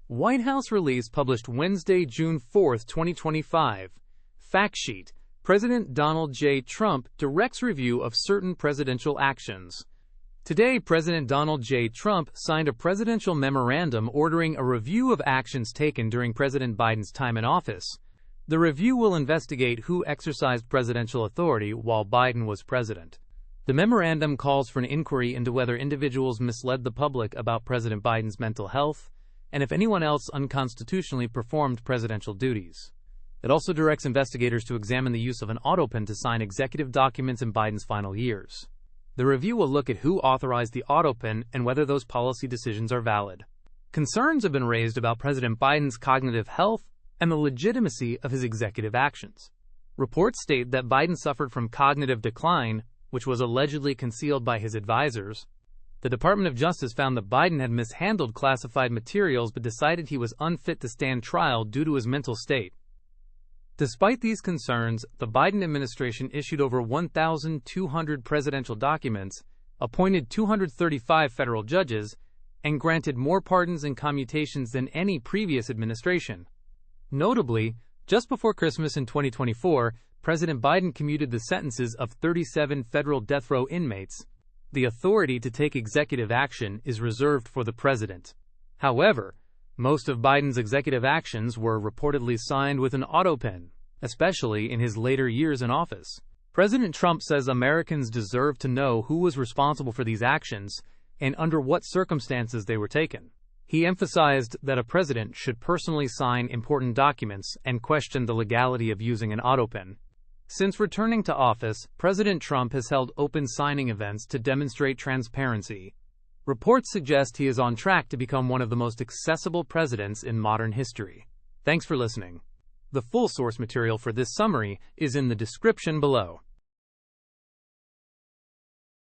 White House release published Wednesday, June 4, 2025. Fact sheet. President Donald J. Trump directs review of certain presidential actions. Today, President Donald J. Trump signed a presidential memorandum ordering a review of actions taken during President Biden's time in office. The review will investigate who exercised presidential authority while Biden was president. The memorandum calls for an inquiry into whether individuals misled the public about President Biden's mental health, and if anyone else unconstitutionally performed presidential duties. It also directs investigators to examine the use of an autopen to sign executive documents in Biden's final years. The review will look at who authorized the autopen and whether those policy decisions are valid. Concerns have been raised about President Biden's cognitive health and the legitimacy of his executive actions. Reports state that Biden suffered from cognitive decline, which was allegedly concealed by his advisors. The Department of Justice found that Biden had mishandled classified materials but decided he was unfit to stand trial due to his mental state. Despite these concerns, the Biden administration issued over 1,200 presidential documents, appointed 235 federal judges, and granted more pardons and commutations than any previous administration. Notably, just before Christmas in 2024, President Biden commuted the sentences of 37 federal death row inmates. The authority to take executive action is reserved for the president. However, most of Biden's executive actions were reportedly signed with an autopen, especially in his later years in office. President Trump says Americans deserve to know who was responsible for these actions and under what circumstances they were taken. He emphasized that a president should personally sign important documents and questioned the legality of using an autopen. Since returning to office, President Trump has held open signing events to demonstrate transparency. Reports suggest he is on track to become one of the most accessible presidents in modern history. Thanks for listening. The full source material for this summary is in the description below.